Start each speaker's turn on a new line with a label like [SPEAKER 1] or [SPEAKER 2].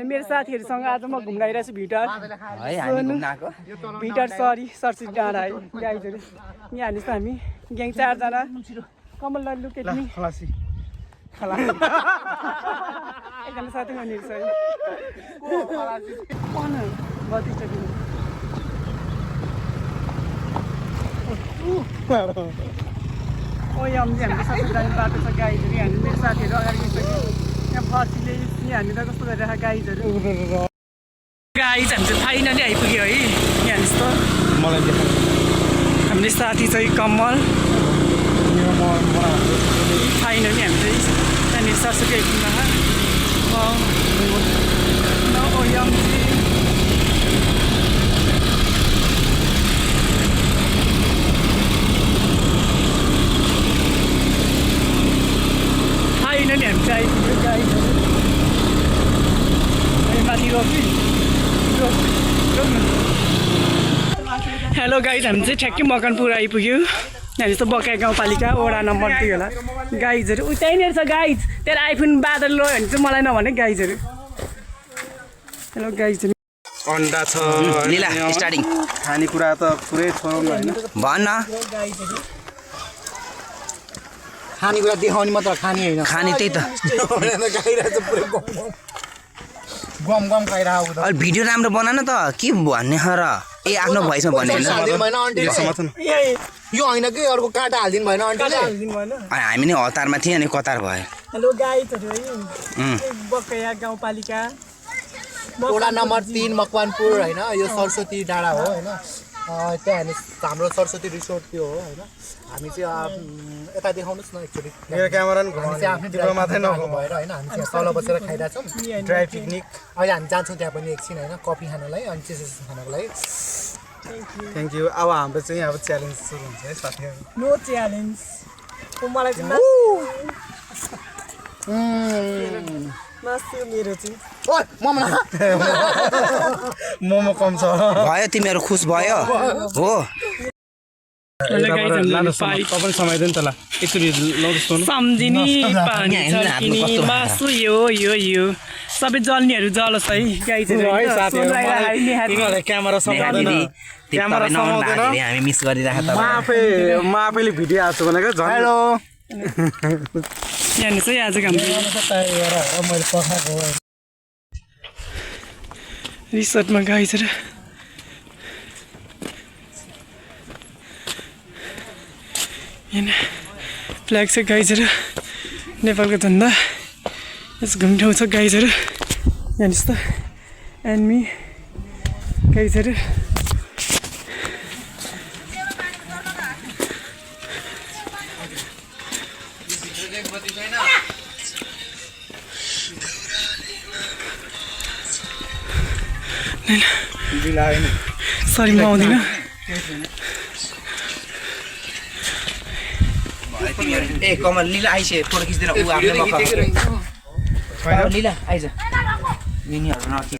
[SPEAKER 1] मेरो साथीहरूसँग आज म घुम्न आइरहेको छु भिटर
[SPEAKER 2] है हामी घुम्न आएको
[SPEAKER 1] भिटर सरसिट डाँडा है गाइजहरू यहाँ हाल्नुहोस् त हामी ग्याङ 4 जना कमल लल्लु केटी
[SPEAKER 3] खलासी
[SPEAKER 1] एकजना साथी हुनेछ है कन बत्तीचोटि ओ यम्जी हाम्रो सरसिट जाने बाटो छ गाइजहरू हामी मेरो साथीहरू अगाडि गइसक्यो यहाँ फर्सीले यहाँ हामी त कस्तो गरिरहेको गाइजहरू गाइज हामी चाहिँ फाइनली आइपुग्यो है यहाँ हेर्नुहोस् त
[SPEAKER 3] मलाई देखा
[SPEAKER 1] हाम्रो साथी चाहिँ कमल फाइनली हामी चाहिँ त्यहाँनिर सरस्वती आइपुग्नु ओ यम्जी फाइनली हामी चाहिँ आइपुग्यो गाइजहरू माथि रोक्नु हेलो गाइज हामी चाहिँ ठ्याक्कै मकनपुर आइपुग्यो यहाँ जस्तो बकाइ गाउँपालिका वडा नम्बर 2 होला गाइजहरू उ त्यहीँनिर छ गाइज तेरो आइफोन बादल लो भने चाहिँ मलाई नभने गाइजहरू हेलो गाइजहरू
[SPEAKER 3] अन्डा छ
[SPEAKER 2] लीला स्टार्टिङ
[SPEAKER 3] खानेकुरा त पुरै छोडौँ होइन
[SPEAKER 2] भन्न
[SPEAKER 4] खानेकुरा देखाउने मात्र खाने होइन
[SPEAKER 2] खाने त्यही त
[SPEAKER 4] खाइरहेछ पुरै गम गम खाइरहेको
[SPEAKER 2] अहिले भिडियो राम्रो बना न त के भन्ने र ए आफ्नो भोइसमा भन्ने
[SPEAKER 4] यो होइन कि अर्को काँटा हालिदिनु भएन आन्टीले
[SPEAKER 2] हामी नै हतारमा थियौँ अनि कतार भयो
[SPEAKER 1] हेलो गाइजहरू है बकैया गाउँपालिका
[SPEAKER 4] वडा नम्बर 3 मकवानपुर होइन यो सरस्वती डाँडा हो होइन त्यहाँ हाम्रो सरस्वती रिसोर्ट त्यो हो होइन हामी चाहिँ यता देखाउनुहोस् न एक्चुअली
[SPEAKER 3] मेरो क्यामेरा नि
[SPEAKER 4] हामी चाहिँ आफ्नो मात्रै नभएर होइन हामी चाहिँ तल बसेर खाइरहेछौँ
[SPEAKER 3] ड्राई पिकनिक
[SPEAKER 4] अहिले हामी जान्छौँ त्यहाँ पनि एकछिन होइन कफी खानलाई अनि चिसो खानको लागि
[SPEAKER 3] थ्याङ्क यू अब हाम्रो चाहिँ अब च्यालेन्ज सुरु हुन्छ है साथीहरू
[SPEAKER 1] नो च्यालेन्ज मलाई चाहिँ मासु मेरो चाहिँ
[SPEAKER 4] ओइ मोमो
[SPEAKER 3] मोमो कम छ
[SPEAKER 2] भयो तिमीहरू खुस भयो हो
[SPEAKER 3] तपाईँ समाइदियो नि त ल एकचोटि लाउँदैछु
[SPEAKER 1] सम्झिने पानी छर्किने मासु यो सबै जल्नेहरू जलोस् है गाइजहरू
[SPEAKER 3] है साथीहरू क्यामेरा समाउँदैन क्यामेरा समाउँदैन
[SPEAKER 2] हामी मिस गरिराखेको
[SPEAKER 3] म आफैले भिडियो हाल्छु भनेको झन् हेलो
[SPEAKER 1] यहाँ चाहिँ आजको हाम्रो
[SPEAKER 4] मैले पकाएको हो
[SPEAKER 1] रिसोर्टमा गाइजहरू यहाँ फ्ल्याग छ गाइजहरू नेपालको झन्डा यस घुम्ने ठाउँ छ गाइजहरू यहाँ हेर्नुहोस् त एन्ड मी गाइजहरू सरी म आउँदिनँ
[SPEAKER 2] ए कमल लीला आइसे फोटो खिच्दैन ऊ आफ्नो लीला आइज यिनीहरू